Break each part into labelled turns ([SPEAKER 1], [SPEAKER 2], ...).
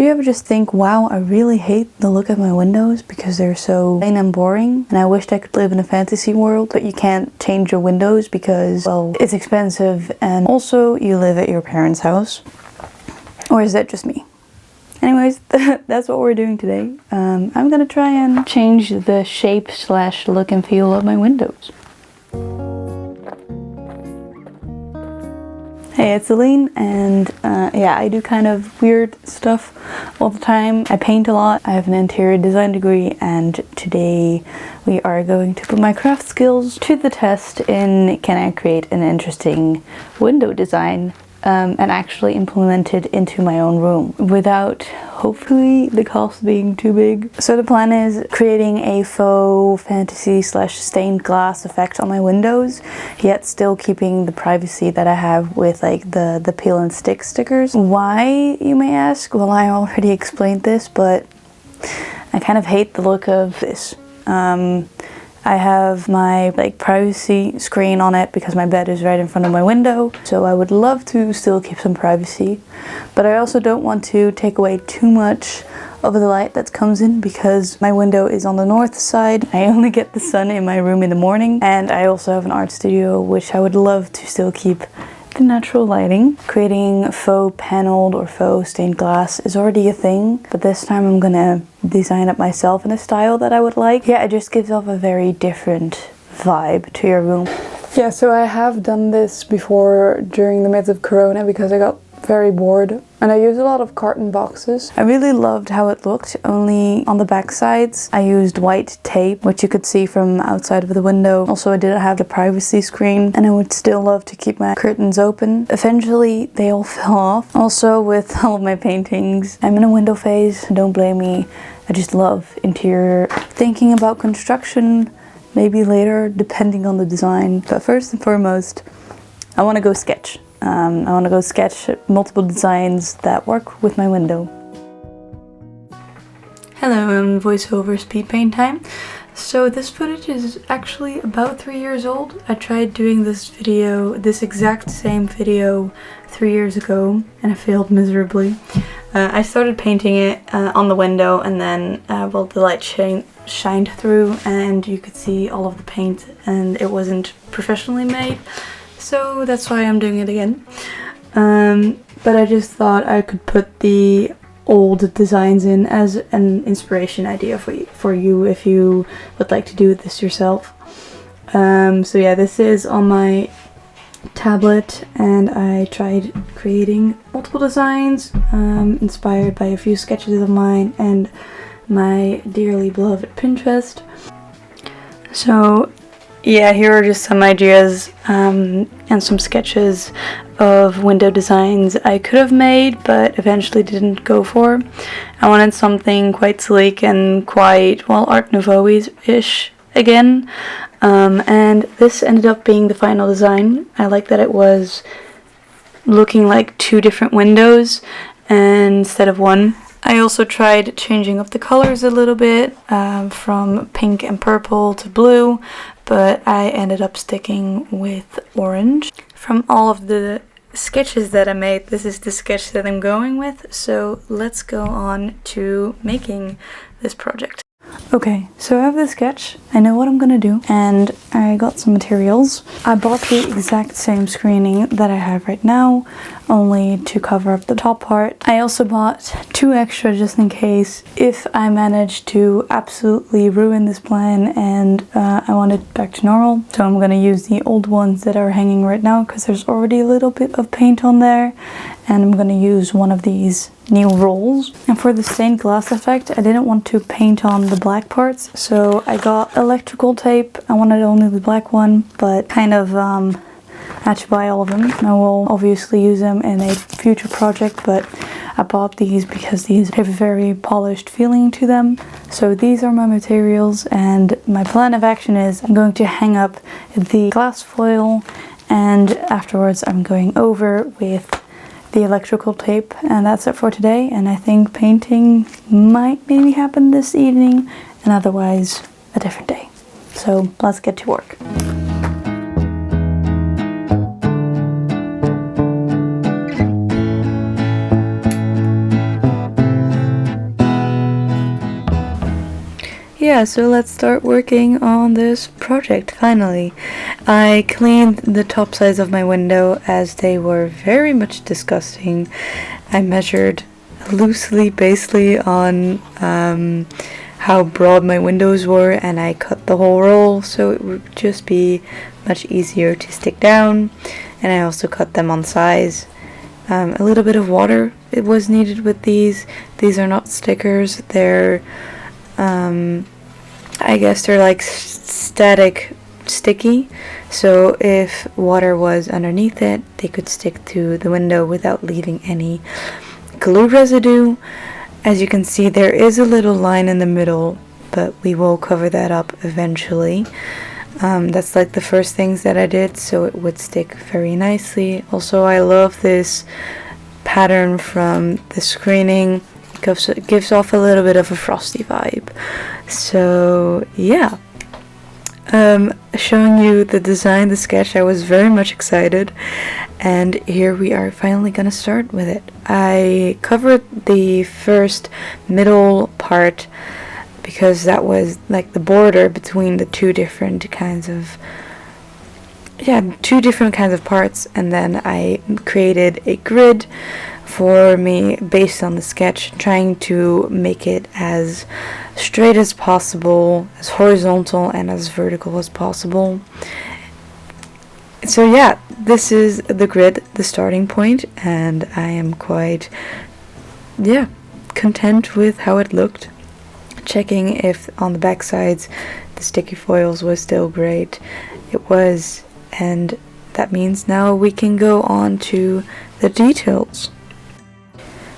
[SPEAKER 1] Do you ever just think, wow, I really hate the look of my windows because they're so plain and boring, and I wished I could live in a fantasy world, but you can't change your windows because, well, it's expensive, and also you live at your parents' house? Or is that just me? Anyways, that's what we're doing today. I'm gonna try and change the shape / look and feel of my windows. Hey, it's Eline, and yeah, I do kind of weird stuff all the time. I paint a lot. I have an interior design degree, and today we are going to put my craft skills to the test in can I create an interesting window design and actually implement it into my own room without hopefully the cost being too big. So the plan is creating a faux fantasy / stained glass effect on my windows, yet still keeping the privacy that I have with like the peel and stick stickers. Why, you may ask? Well, I already explained this, but I kind of hate the look of this. I have my like privacy screen on it because my bed is right in front of my window, so I would love to still keep some privacy, but I also don't want to take away too much of the light that comes in because my window is on the north side. I only get the sun in my room in the morning, and I also have an art studio which I would love to still keep the natural lighting. Creating faux paneled or faux stained glass is already a thing, but this time I'm gonna design it myself in a style that I would like. Yeah, it just gives off a very different vibe to your room. Yeah, so I have done this before during the midst of Corona because I got very bored, and I used a lot of carton boxes. I really loved how it looked, only on the back sides I used white tape, which you could see from outside of the window. Also, I didn't have the privacy screen, and I would still love to keep my curtains open. Eventually they all fell off. Also, with all of my paintings, I'm in a window phase, don't blame me. I just love interior. Thinking about construction maybe later, depending on the design, but first and foremost I want to go sketch. I want to go sketch multiple designs that work with my window. Hello, I'm voiceover speed paint time. So this footage is actually about 3 years old. I tried doing this exact same video 3 years ago, and I failed miserably. I started painting it on the window, and then well, the light shined through and you could see all of the paint, and it wasn't professionally made. So that's why I'm doing it again. But I just thought I could put the old designs in as an inspiration idea for you if you would like to do this yourself. So yeah, this is on my tablet, and I tried creating multiple designs inspired by a few sketches of mine and my dearly beloved Pinterest. So yeah, here are just some ideas and some sketches of window designs I could have made but eventually didn't go for. I wanted something quite sleek and quite, well, Art Nouveau-ish again, and this ended up being the final design. I like that it was looking like two different windows instead of one. I also tried changing up the colors a little bit from pink and purple to blue, but I ended up sticking with orange. From all of the sketches that I made, this is the sketch that I'm going with, so let's go on to making this project. Okay, so I have the sketch, I know what I'm gonna do, and I got some materials. I bought the exact same screening that I have right now, only to cover up the top part. I also bought 2 extra just in case if I manage to absolutely ruin this plan and I want it back to normal. So I'm gonna use the old ones that are hanging right now because there's already a little bit of paint on there, and I'm gonna use one of these new rolls. And for the stained glass effect, I didn't want to paint on the black parts, so I got electrical tape. I wanted only the black one, but kind of had to buy all of them. I will obviously use them in a future project, but I bought these because these have a very polished feeling to them. So these are my materials, and my plan of action is I'm going to hang up the glass foil, and afterwards I'm going over with the electrical tape, and that's it for today. And I think painting might maybe happen this evening, and otherwise a different day. So let's get to work. yeah, so let's start working on this project finally. I cleaned the top sides of my window as they were very much disgusting. I measured loosely basically on how broad my windows were, and I cut the whole roll so it would just be much easier to stick down. And I also cut them on size. A little bit of water it was needed with these. These are not stickers, they're I guess they're like static sticky, so if water was underneath it they could stick to the window without leaving any glue residue. As you can see, there is a little line in the middle, but we will cover that up eventually. That's like the first things that I did, so it would stick very nicely. Also, I love this pattern from the screening. It gives off a little bit of a frosty vibe. So yeah, showing you the design, the sketch, I was very much excited, and here we are finally gonna start with it. I covered the first middle part because that was like the border between the two different kinds of parts, and then I created a grid for me based on the sketch, trying to make it as straight as possible, as horizontal and as vertical as possible. So yeah, this is the grid, the starting point, and I am quite content with how it looked. Checking if on the back sides the sticky foils was still great. It was, and that means now we can go on to the details.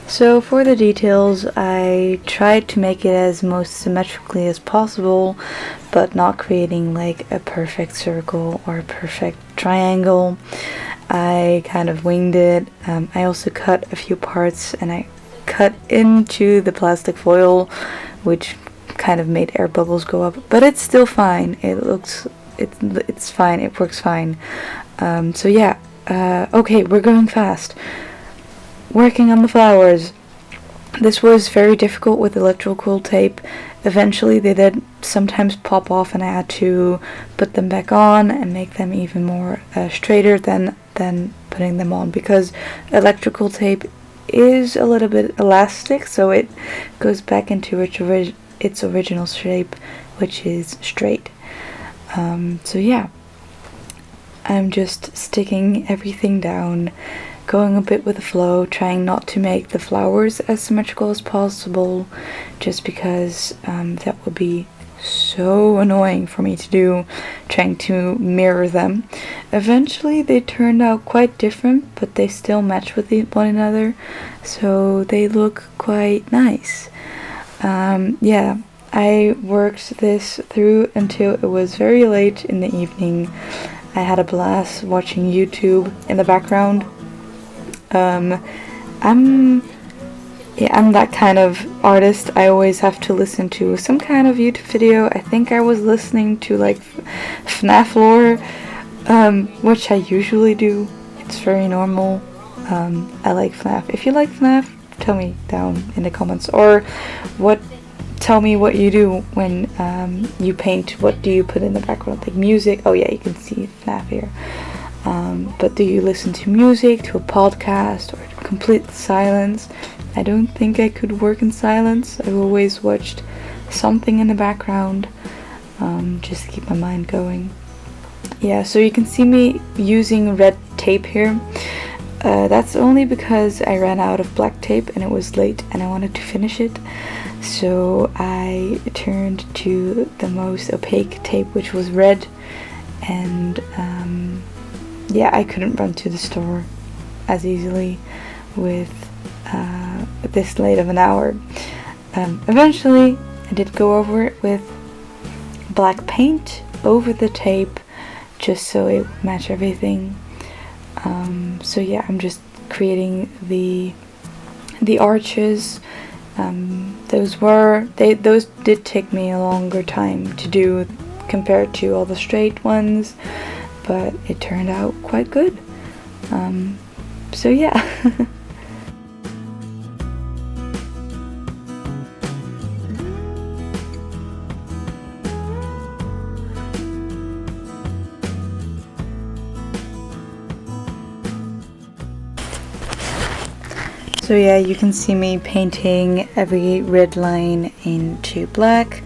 [SPEAKER 1] So for the details, I tried to make it as most symmetrically as possible, but not creating like a perfect circle or a perfect triangle. I kind of winged it. I also cut a few parts, and I cut into the plastic foil, which kind of made air bubbles go up, but it's still fine. It's fine. It works fine. So yeah. Okay, we're going fast. Working on the flowers. This was very difficult with electrical tape. Eventually they did sometimes pop off, and I had to put them back on and make them even more straighter than putting them on, because electrical tape is a little bit elastic, so it goes back into its original shape, which is straight. So yeah, I'm just sticking everything down, going a bit with the flow, trying not to make the flowers as symmetrical as possible, just because that would be so annoying for me to do, trying to mirror them. Eventually they turned out quite different, but they still match with one another, so they look quite nice. Yeah, I worked this through until it was very late in the evening. I had a blast watching YouTube in the background. I'm that kind of artist. I always have to listen to some kind of YouTube video. I think I was listening to like FNAF lore, which I usually do. It's very normal. I like FNAF. If you like FNAF, tell me down in the comments, or tell me what you do when you paint. What do you put in the background? Like music? Oh yeah, you can see FNAF here. But do you listen to music, to a podcast, or complete silence? I don't think I could work in silence. I've always watched something in the background, just to keep my mind going. Yeah, so you can see me using red tape here. That's only because I ran out of black tape and it was late and I wanted to finish it. So I turned to the most opaque tape, which was red, and yeah, I couldn't run to the store as easily with this late of an hour. Eventually I did go over it with black paint over the tape, just so it would match everything. So yeah, I'm just creating the arches. Those did take me a longer time to do compared to all the straight ones, but it turned out quite good. So yeah. So yeah, you can see me painting every red line into black.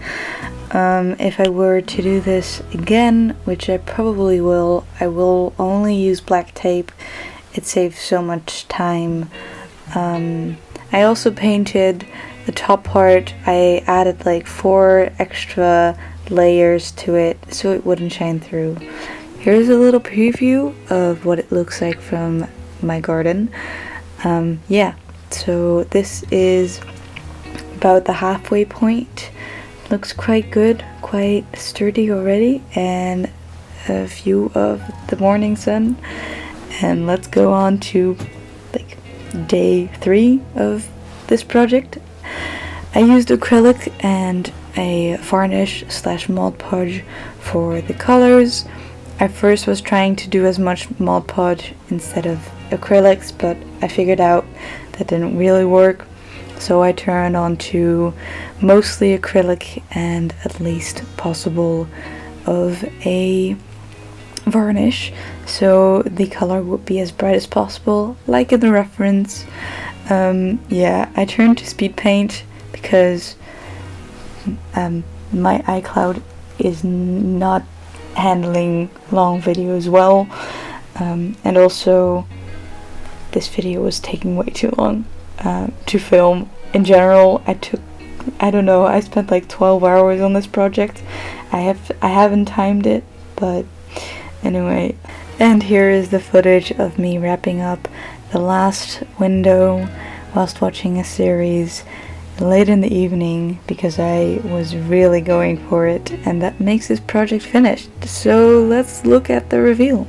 [SPEAKER 1] If I were to do this again, which I probably will, I will only use black tape. It saves so much time. I also painted the top part. I added like 4 extra layers to it so it wouldn't shine through. Here's a little preview of what it looks like from my garden. Yeah, so this is about the halfway point. Looks quite good, quite sturdy already, and a view of the morning sun. And let's go on to like day 3 of this project. I used acrylic and a varnish / Mod Podge for the colors. I first was trying to do as much Mod Podge instead of acrylics, but I figured out that didn't really work. So I turned on to mostly acrylic and at least possible of a varnish, so the color would be as bright as possible, like in the reference. Yeah, I turned to speed paint because my iCloud is not handling long videos well, and also this video was taking way too long to film. In general, I don't know, I spent like 12 hours on this project. I haven't timed it, but anyway. And here is the footage of me wrapping up the last window whilst watching a series late in the evening because I was really going for it, and that makes this project finished. So let's look at the reveal.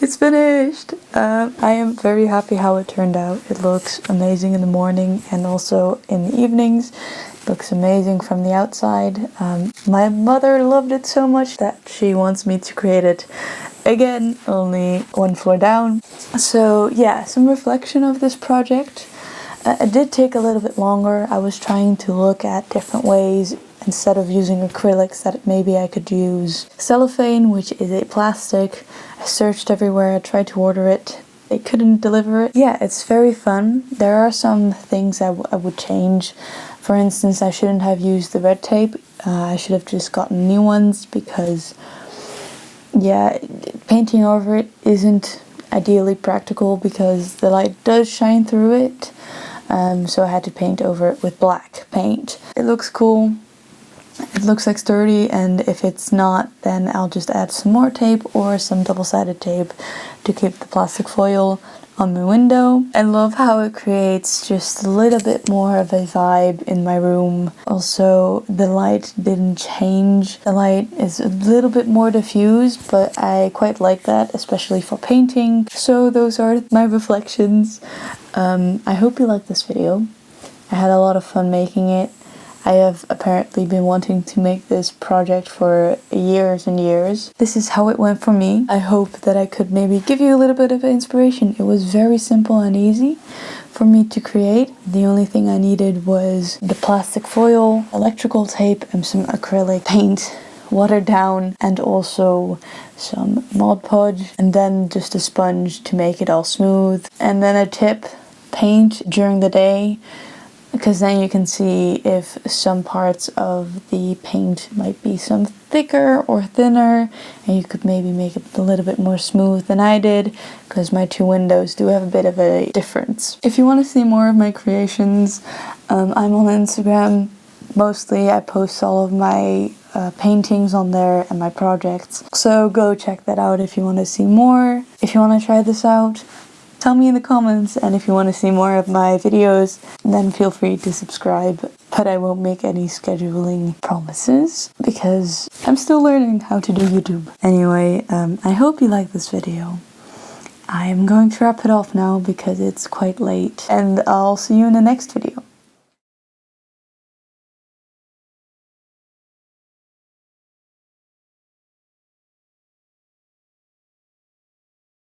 [SPEAKER 1] It's finished! I am very happy how it turned out. It looks amazing in the morning and also in the evenings. It looks amazing from the outside. My mother loved it so much that she wants me to create it again, only 1 floor down. So yeah, some reflection of this project. It did take a little bit longer. I was trying to look at different ways. Instead of using acrylics, that maybe I could use cellophane, which is a plastic. I searched everywhere, I tried to order it. They couldn't deliver it. Yeah, it's very fun. There are some things I would change. For instance, I shouldn't have used the red tape. I should have just gotten new ones because, yeah, painting over it isn't ideally practical because the light does shine through it. So I had to paint over it with black paint. It looks cool. It looks like sturdy, and if it's not, then I'll just add some more tape or some double-sided tape to keep the plastic foil on my window. I love how it creates just a little bit more of a vibe in my room. Also, the light didn't change. The light is a little bit more diffused, but I quite like that, especially for painting. So those are my reflections. I hope you liked this video. I had a lot of fun making it. I have apparently been wanting to make this project for years and years. This is how it went for me. I hope that I could maybe give you a little bit of inspiration. It was very simple and easy for me to create. The only thing I needed was the plastic foil, electrical tape, and some acrylic paint, watered down, and also some Mod Podge, and then just a sponge to make it all smooth, and then a tip. Paint during the day, because then you can see if some parts of the paint might be some thicker or thinner, and you could maybe make it a little bit more smooth than I did, because my two windows do have a bit of a difference. If you want to see more of my creations, I'm on Instagram. Mostly I post all of my paintings on there and my projects, so go check that out if you want to see more. If you want to try this out, tell me in the comments, and if you want to see more of my videos, then feel free to subscribe. But I won't make any scheduling promises because I'm still learning how to do YouTube. Anyway, I hope you like this video. I am going to wrap it off now because it's quite late, and I'll see you in the next video.